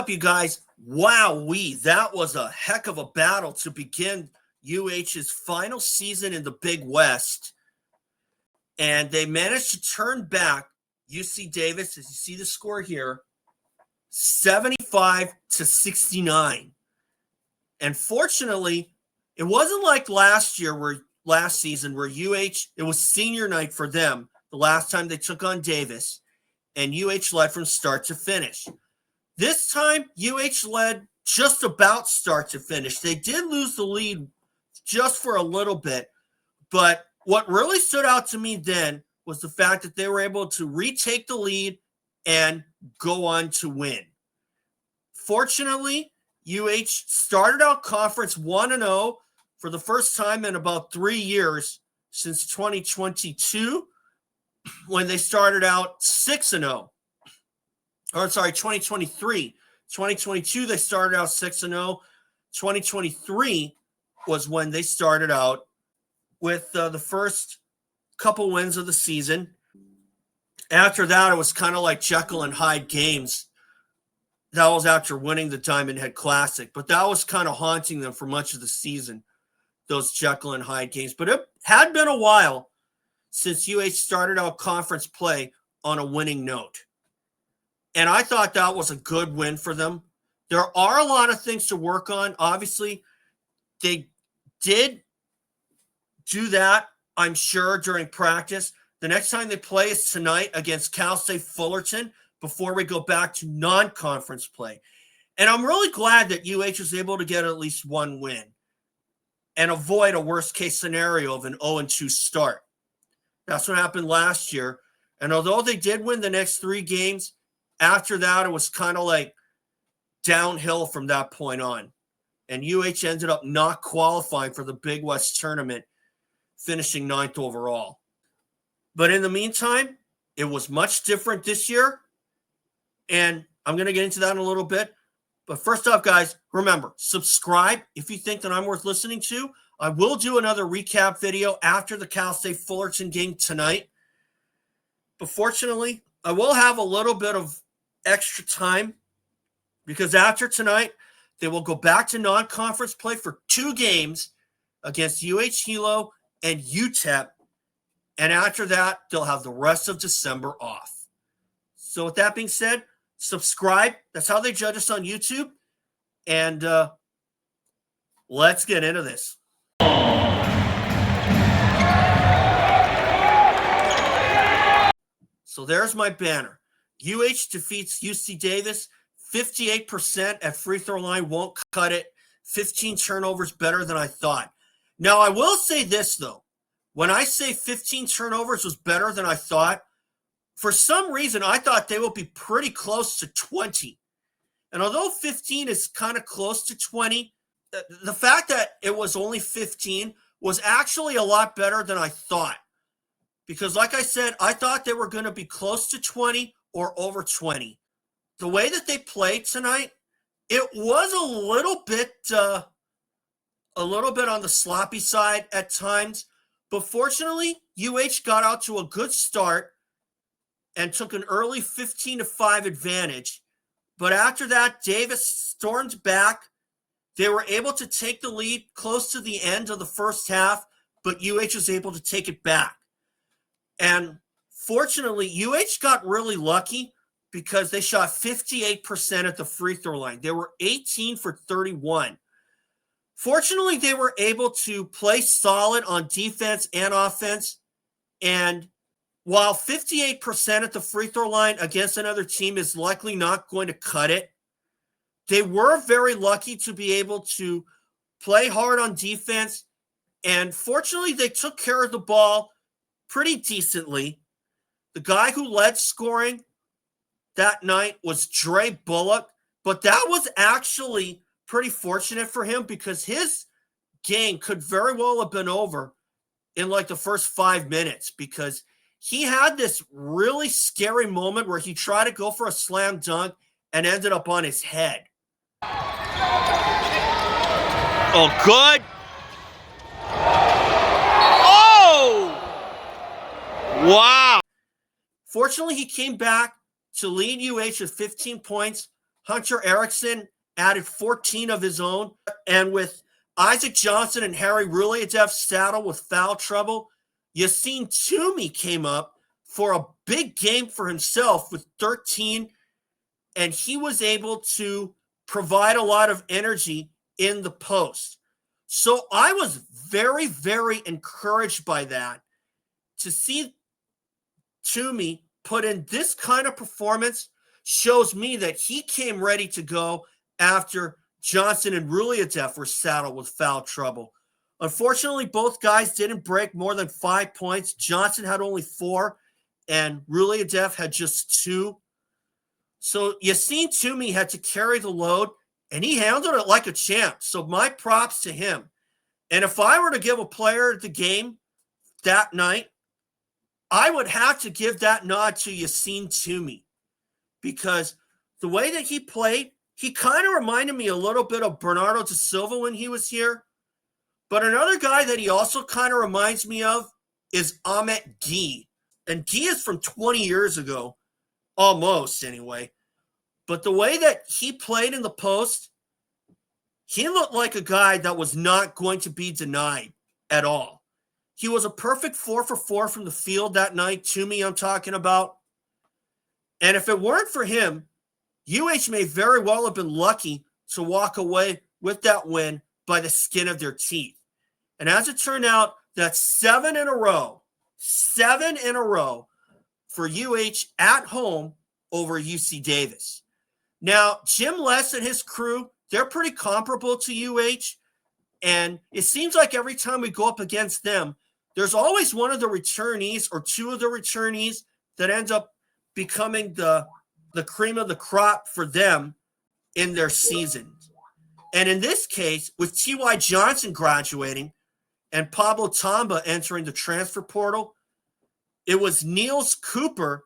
up, you guys? Wowee, that was a heck of a battle to begin UH's final season in the Big West. And they managed to turn back UC Davis, as you see the score here, 75-69. And fortunately, it wasn't like last season where UH, it was senior night for them the last time they took on Davis, and UH led from start to finish. This time, UH led just about start to finish. They did lose the lead just for a little bit, but what really stood out to me then was the fact that they were able to retake the lead and go on to win. Fortunately, UH started out conference 1-0 for the first time in about 3 years since 2022, when they started out 6-0. Or sorry, 2023. 2022, they started out 6-0. 2023 was when they started out with the first couple wins of the season. After that, it was kind of like Jekyll and Hyde games. That was after winning the Diamond Head Classic, but that was kind of haunting them for much of the season, those Jekyll and Hyde games. But it had been a while since UH started out conference play on a winning note. And I thought that was a good win for them. There are a lot of things to work on. Obviously, they did do that, I'm sure, during practice. The next time they play is tonight against Cal State Fullerton before we go back to non-conference play. And I'm really glad that UH was able to get at least one win and avoid a worst-case scenario of an 0-2 start. That's what happened last year. And although they did win the next 3 games, after that, it was kind of like downhill from that point on. And UH ended up not qualifying for the Big West tournament, finishing 9th overall. But in the meantime, it was much different this year. And I'm going to get into that in a little bit. But first off, guys, remember, subscribe if you think that I'm worth listening to. I will do another recap video after the Cal State Fullerton game tonight. But fortunately, I will have a little bit of extra time because after tonight, they will go back to non-conference play for 2 games against UH Hilo and UTEP. And after that, they'll have the rest of December off. So with that being said, subscribe. That's how they judge us on YouTube. And let's get into this. So there's my banner. UH defeats UC Davis. 58% at free throw line, won't cut it. 15 turnovers, better than I thought. Now, I will say this, though. When I say 15 turnovers was better than I thought, for some reason, I thought they would be pretty close to 20. And although 15 is kind of close to 20, the fact that it was only 15 was actually a lot better than I thought. Because like I said, I thought they were going to be close to 20 or over 20. The way that they played tonight, it was a little bit on the sloppy side at times. But fortunately, UH got out to a good start and took an early 15-5 advantage. But after that, Davis stormed back. They were able to take the lead close to the end of the first half, but UH was able to take it back. And fortunately, UH got really lucky because they shot 58% at the free throw line. They were 18 for 31. Fortunately, they were able to play solid on defense and offense. And while 58% at the free throw line against another team is likely not going to cut it, they were very lucky to be able to play hard on defense. And fortunately, they took care of the ball pretty decently. The guy who led scoring that night was Dre Bullock, but that was actually pretty fortunate for him because his game could very well have been over in like the first 5 minutes because he had this really scary moment where he tried to go for a slam dunk and ended up on his head. Oh, good. Oh! Wow. Fortunately, he came back to lead UH with 15 points, Hunter Erickson added 14 of his own. And with Isaac Johnson and Harry Rallied saddled with foul trouble, Yacine Toumi came up for a big game for himself with 13, and he was able to provide a lot of energy in the post. So I was very, very encouraged by that. To see Toumi put in this kind of performance shows me that he came ready to go after Johnson and Rallied were saddled with foul trouble. Unfortunately, both guys didn't break more than 5 points. Johnson had only 4, and Rallied had just 2. So Yacine Toumi had to carry the load, and he handled it like a champ. So my props to him. And if I were to give a player the game that night, I would have to give that nod to Yacine Toumi, because the way that he played, he kind of reminded me a little bit of Bernardo da Silva when he was here. But another guy that he also kind of reminds me of is Ahmet Guy. And Guy is from 20 years ago, almost anyway. But the way that he played in the post, he looked like a guy that was not going to be denied at all. He was a perfect 4 for 4 from the field that night. Toumi, I'm talking about. And if it weren't for him, UH may very well have been lucky to walk away with that win by the skin of their teeth. And as it turned out, that's 7 in a row for UH at home over UC Davis. Now, Jim Les and his crew, they're pretty comparable to UH. And it seems like every time we go up against them, there's always one of the returnees or 2 of the returnees that ends up becoming the cream of the crop for them in their season. And in this case, with T.Y. Johnson graduating and Pablo Tamba entering the transfer portal, it was Nils Cooper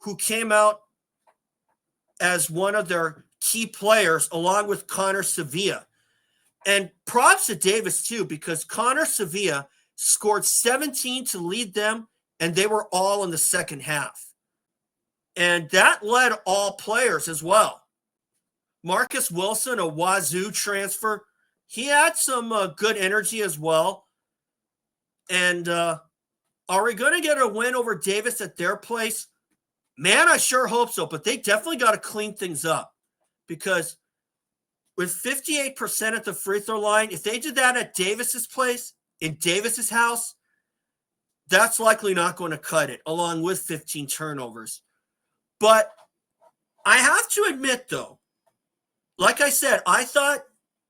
who came out as one of their key players, along with Connor Sevilla. And props to Davis, too, because Connor Sevilla scored 17 to lead them, and they were all in the second half. And that led all players as well. Marcus Wilson, a Wazoo transfer, he had some good energy as well. And are we going to get a win over Davis at their place? Man, I sure hope so. But they definitely got to clean things up, because with 58% at the free throw line, if they did that at Davis's place, in Davis's house, that's likely not going to cut it, along with 15 turnovers. But I have to admit, though, like I said, I thought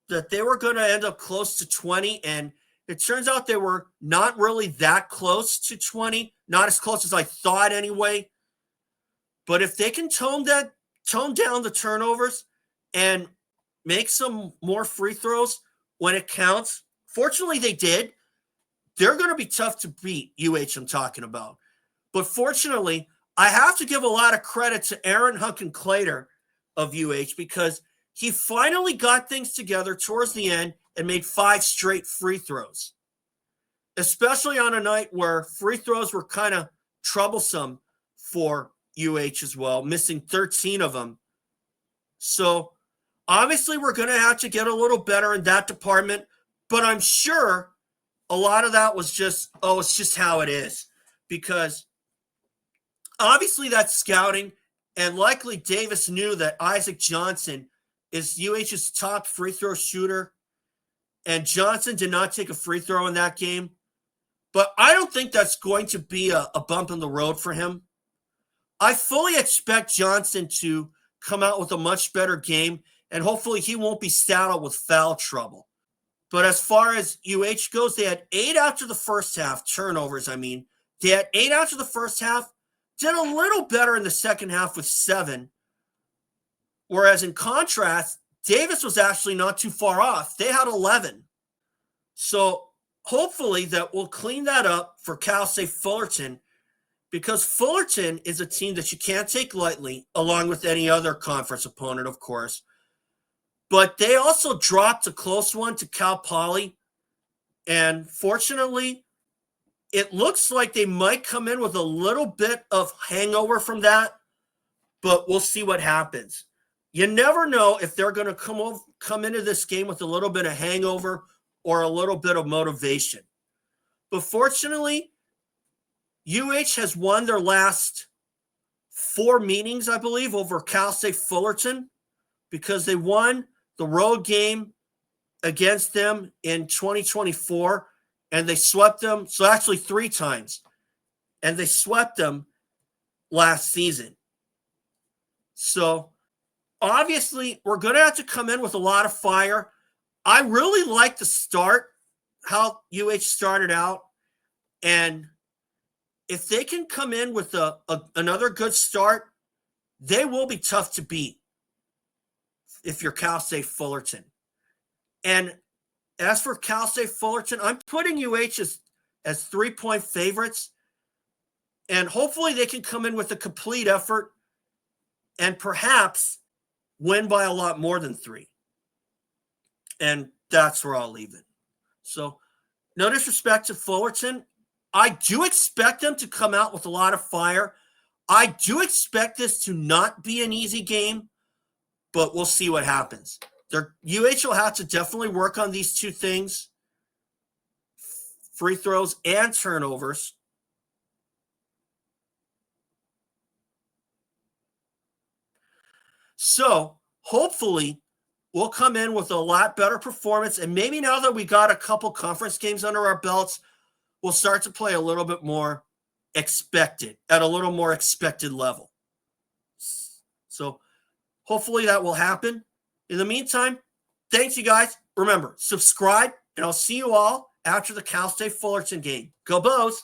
that they were going to end up close to 20, and it turns out they were not really that close to 20, not as close as I thought anyway. But if they can tone down the turnovers and make some more free throws when it counts, fortunately they did. They're going to be tough to beat, UH I'm talking about. But fortunately, I have to give a lot of credit to Aaron Hunken-Clater of UH, because he finally got things together towards the end and made 5 straight free throws, especially on a night where free throws were kind of troublesome for UH as well, missing 13 of them. So obviously we're going to have to get a little better in that department, but I'm sure a lot of that was just, it's just how it is, because obviously that's scouting, and likely Davis knew that Isaac Johnson is UH's top free throw shooter, and Johnson did not take a free throw in that game. But I don't think that's going to be a bump in the road for him. I fully expect Johnson to come out with a much better game, and hopefully he won't be saddled with foul trouble. But as far as UH goes, they had 8 after the first half, turnovers, I mean. They had 8 after the first half, did a little better in the second half with 7. Whereas in contrast, Davis was actually not too far off. They had 11. So hopefully that will clean that up for Cal State Fullerton, because Fullerton is a team that you can't take lightly, along with any other conference opponent, of course. But they also dropped a close one to Cal Poly. And fortunately, it looks like they might come in with a little bit of hangover from that, but we'll see what happens. you never know if they're going to come into this game with a little bit of hangover or a little bit of motivation. But fortunately, UH has won their last 4 meetings, I believe, over Cal State Fullerton, because they won the road game against them in 2024, and they swept them. So actually 3 times, and they swept them last season. So obviously we're going to have to come in with a lot of fire. I really like the start, how UH started out. And if they can come in with another good start, they will be tough to beat if you're Cal State Fullerton. And as for Cal State Fullerton, I'm putting UH as 3-point favorites. And hopefully they can come in with a complete effort and perhaps win by a lot more than 3. And that's where I'll leave it. So no disrespect to Fullerton. I do expect them to come out with a lot of fire. I do expect this to not be an easy game, but we'll see what happens. UH will have to definitely work on these 2 things, free throws and turnovers. So hopefully we'll come in with a lot better performance. And maybe now that we got a couple conference games under our belts, we'll start to play a little bit more expected, at a little more expected level. So hopefully that will happen. In the meantime, thanks, you guys. Remember, subscribe, and I'll see you all after the Cal State Fullerton game. Go Bows!